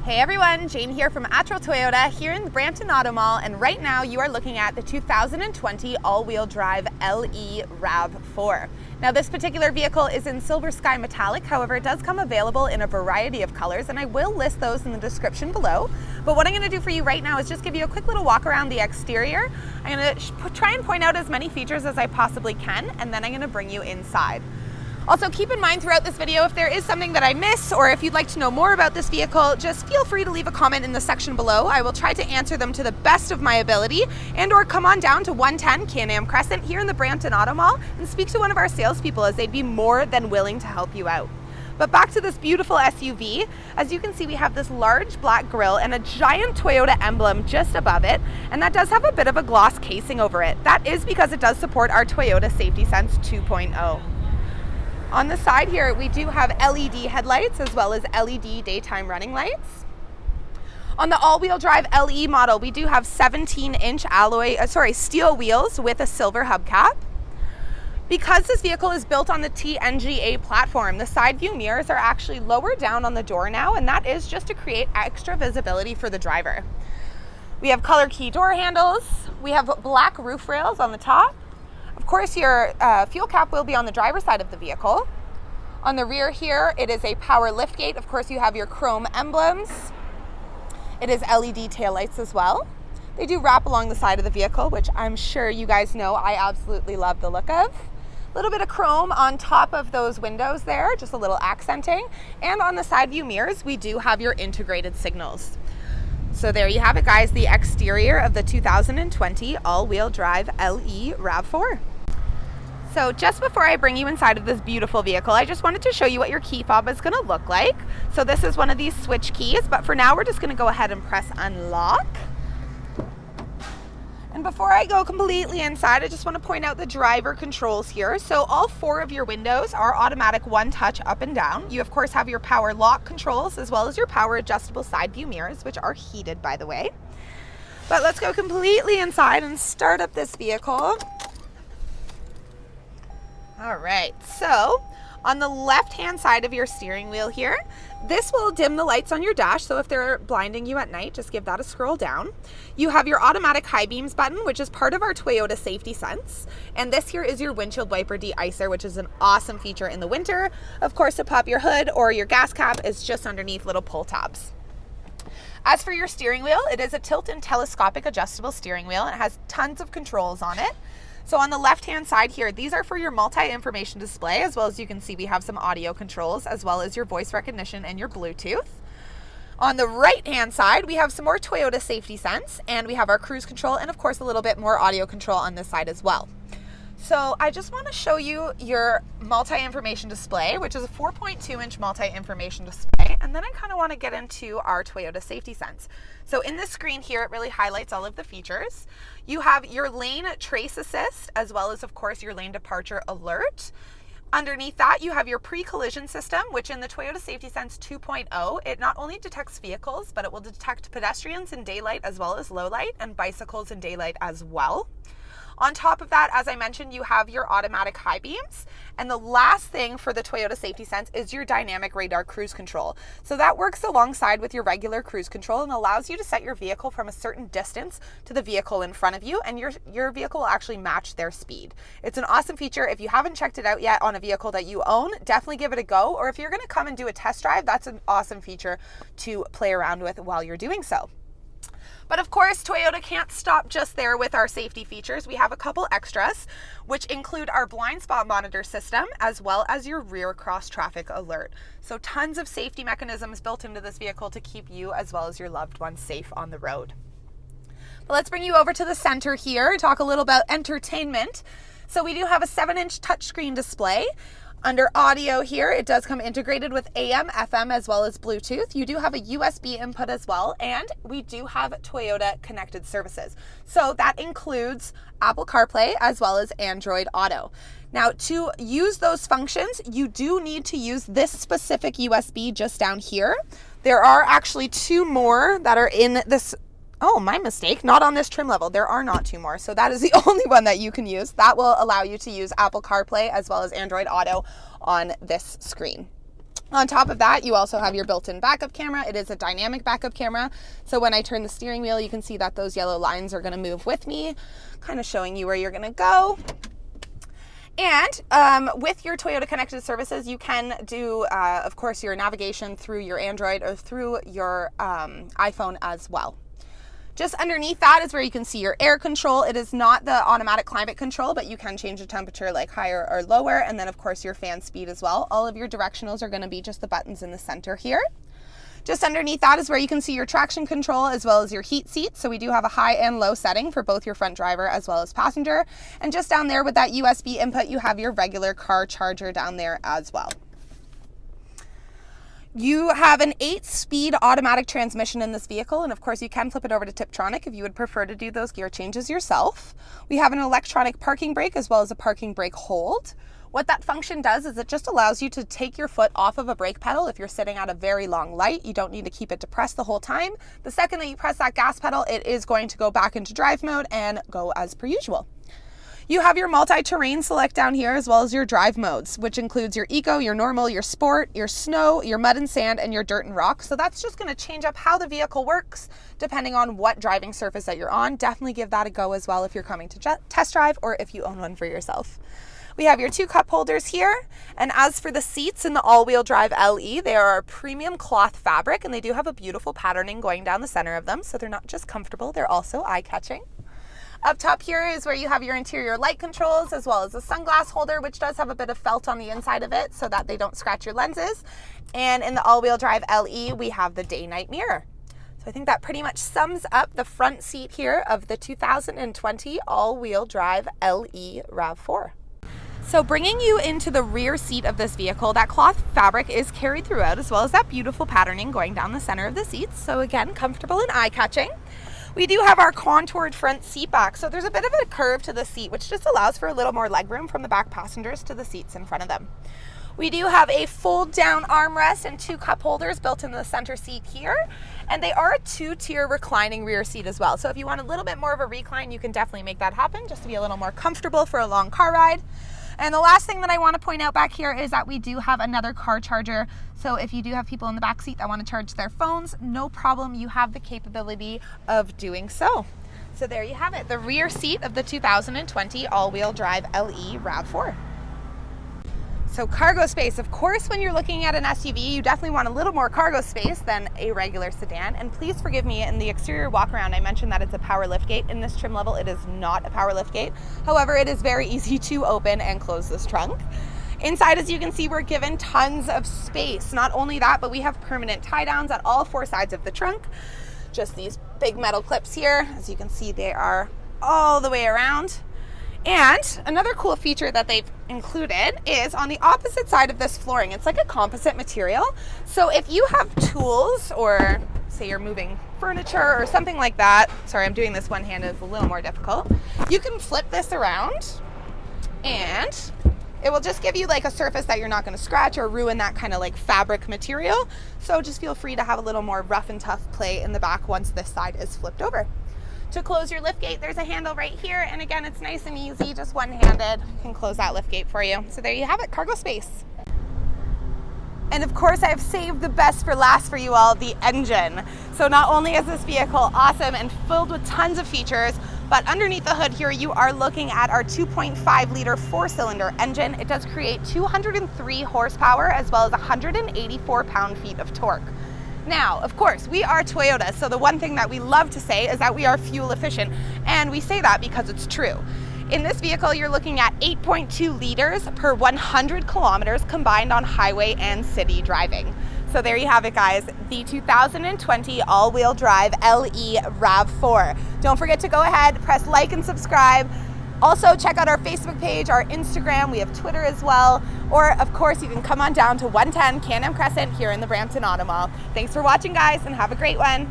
Hey everyone, Jane here from Attrell Toyota here in the Brampton Auto Mall, and right now you are looking at the 2020 all-wheel drive LE Rav4. Now this particular vehicle is in Silver Sky Metallic, however it does come available in a variety of colors, and I will list those in the description below. But what I'm going to do for you right now is just give you a quick little walk around the exterior. I'm going to try and point out as many features as I possibly can, and then I'm going to bring you inside. Also, keep in mind throughout this video, if there is something that I miss or if you'd like to know more about this vehicle, just feel free to leave a comment in the section below. I will try to answer them to the best of my ability, and or come on down to 110 Can-Am Crescent here in the Brampton Auto Mall and speak to one of our salespeople, as they'd be more than willing to help you out. But back to this beautiful SUV. As you can see, we have this large black grille and a giant Toyota emblem just above it, and that does have a bit of a gloss casing over it. That is because it does support our Toyota Safety Sense 2.0. On the side here, we do have LED headlights as well as LED daytime running lights. On the all-wheel drive LE model, we do have 17-inch steel wheels with a silver hubcap. Because this vehicle is built on the TNGA platform, the side view mirrors are actually lower down on the door now, and that is just to create extra visibility for the driver. We have color key door handles. We have black roof rails on the top. Of course, your fuel cap will be on the driver's side of the vehicle. On the rear here, it is a power liftgate. Of course, you have your chrome emblems. It is LED taillights as well. They do wrap along the side of the vehicle, which I'm sure you guys know I absolutely love the look of. A little bit of chrome on top of those windows there, just a little accenting. And on the side view mirrors, we do have your integrated signals. So there you have it, guys, the exterior of the 2020 all-wheel drive LE Rav4. So just before I bring you inside of this beautiful vehicle, I just wanted to show you what your key fob is going to look like. So this is one of these switch keys, but for now we're just going to go ahead and press unlock. And before I go completely inside, I just want to point out the driver controls here. So all four of your windows are automatic one-touch up and down. You of course have your power lock controls as well as your power adjustable side view mirrors, which are heated, by the way. But let's go completely inside and start up this vehicle. All right, so on the left-hand side of your steering wheel here, this will dim the lights on your dash, so if they're blinding you at night, just give that a scroll down. You have your automatic high beams button, which is part of our Toyota Safety Sense, and this here is your windshield wiper de-icer, which is an awesome feature in the winter. Of course, to pop your hood or your gas cap is just underneath little pull tabs. As for your steering wheel, it is a tilt and telescopic adjustable steering wheel, and it has tons of controls on it. So on the left-hand side here, these are for your multi-information display, as well as you can see we have some audio controls, as well as your voice recognition and your Bluetooth. On the right-hand side, we have some more Toyota Safety Sense, and we have our cruise control, and of course a little bit more audio control on this side as well. So I just want to show you your multi-information display, which is a 4.2-inch multi-information display, and then I kind of want to get into our Toyota Safety Sense. So in this screen here, it really highlights all of the features. You have your lane trace assist, as well as, of course, your lane departure alert. Underneath that, you have your pre-collision system, which in the Toyota Safety Sense 2.0, it not only detects vehicles, but it will detect pedestrians in daylight as well as low light, and bicycles in daylight as well. On top of that, as I mentioned, you have your automatic high beams. And the last thing for the Toyota Safety Sense is your dynamic radar cruise control. So that works alongside with your regular cruise control and allows you to set your vehicle from a certain distance to the vehicle in front of you, and your vehicle will actually match their speed. It's an awesome feature. If you haven't checked it out yet on a vehicle that you own, definitely give it a go. Or if you're going to come and do a test drive, that's an awesome feature to play around with while you're doing so. But of course, Toyota can't stop just there with our safety features. We have a couple extras, which include our blind spot monitor system, as well as your rear cross traffic alert. So tons of safety mechanisms built into this vehicle to keep you as well as your loved ones safe on the road. But let's bring you over to the center here and talk a little about entertainment. So we do have a 7-inch touchscreen display. Under audio here, it does come integrated with AM, FM, as well as Bluetooth. You do have a USB input as well, and we do have Toyota connected services. So that includes Apple CarPlay as well as Android Auto. Now, to use those functions, you do need to use this specific USB just down here. There are actually two more that are in this. Oh, my mistake, not on this trim level. There are not two more. So that is the only one that you can use. That will allow you to use Apple CarPlay as well as Android Auto on this screen. On top of that, you also have your built-in backup camera. It is a dynamic backup camera. So when I turn the steering wheel, you can see that those yellow lines are going to move with me, kind of showing you where you're going to go. And with your Toyota Connected Services, you can do, of course, your navigation through your Android or through your iPhone as well. Just underneath that is where you can see your air control. It is not the automatic climate control, but you can change the temperature like higher or lower. And then of course your fan speed as well. All of your directionals are going to be just the buttons in the center here. Just underneath that is where you can see your traction control as well as your heat seats. So we do have a high and low setting for both your front driver as well as passenger. And just down there with that USB input, you have your regular car charger down there as well. You have an 8-speed automatic transmission in this vehicle, and of course you can flip it over to Tiptronic if you would prefer to do those gear changes yourself. We have an electronic parking brake as well as a parking brake hold. What that function does is it just allows you to take your foot off of a brake pedal if you're sitting at a very long light. You don't need to keep it depressed the whole time. The second that you press that gas pedal, it is going to go back into drive mode and go as per usual. You have your multi-terrain select down here as well as your drive modes, which includes your eco, your normal, your sport, your snow, your mud and sand, and your dirt and rock. So that's just going to change up how the vehicle works depending on what driving surface that you're on. Definitely give that a go as well if you're coming to test drive or if you own one for yourself. We have your 2 cup holders here. And as for the seats in the all-wheel drive LE, they are a premium cloth fabric and they do have a beautiful patterning going down the center of them. So they're not just comfortable, they're also eye-catching. Up top here is where you have your interior light controls as well as a sunglass holder, which does have a bit of felt on the inside of it so that they don't scratch your lenses. And in the all-wheel drive LE, we have the day-night mirror. So I think that pretty much sums up the front seat here of the 2020 all-wheel drive LE Rav4. So bringing you into the rear seat of this vehicle, that cloth fabric is carried throughout as well as that beautiful patterning going down the center of the seats. So again, comfortable and eye-catching. We do have our contoured front seat back, so there's a bit of a curve to the seat, which just allows for a little more legroom from the back passengers to the seats in front of them. We do have a fold-down armrest and 2 cup holders built into the center seat here, and they are a 2-tier reclining rear seat as well. So if you want a little bit more of a recline, you can definitely make that happen just to be a little more comfortable for a long car ride. And the last thing that I want to point out back here is that we do have another car charger. So if you do have people in the back seat that want to charge their phones, no problem, you have the capability of doing so. So there you have it, the rear seat of the 2020 all-wheel drive LE Rav4. So cargo space, of course, when you're looking at an SUV, you definitely want a little more cargo space than a regular sedan. And please forgive me, in the exterior walk-around, I mentioned that it's a power liftgate. In this trim level, it is not a power liftgate. However, it is very easy to open and close this trunk. Inside, as you can see, we're given tons of space. Not only that, but we have permanent tie-downs at all 4 sides of the trunk. Just these big metal clips here. As you can see, they are all the way around. And another cool feature that they've included is on the opposite side of this flooring. It's like a composite material. So if you have tools or say you're moving furniture or something like that, sorry, I'm doing this one-handed, it's a little more difficult. You can flip this around and it will just give you like a surface that you're not going to scratch or ruin that kind of like fabric material. So just feel free to have a little more rough and tough play in the back once this side is flipped over. To close your liftgate, there's a handle right here. And again, it's nice and easy, just one-handed. I can close that liftgate for you. So there you have it, cargo space. And of course, I've saved the best for last for you all, the engine. So not only is this vehicle awesome and filled with tons of features, but underneath the hood here, you are looking at our 2.5 liter 4-cylinder engine. It does create 203 horsepower as well as 184 pound-feet of torque. Now, of course, we are Toyota, so the one thing that we love to say is that we are fuel efficient, and we say that because it's true. In this vehicle, you're looking at 8.2 liters per 100 kilometers combined on highway and city driving. So there you have it, guys, the 2020 all-wheel drive LE Rav4. Don't forget to go ahead, press like and subscribe. Also, check out our Facebook page, our Instagram, we have Twitter as well. Or, of course, you can come on down to 110 Can-Am Crescent here in the Brampton Auto Mall. Thanks for watching, guys, and have a great one.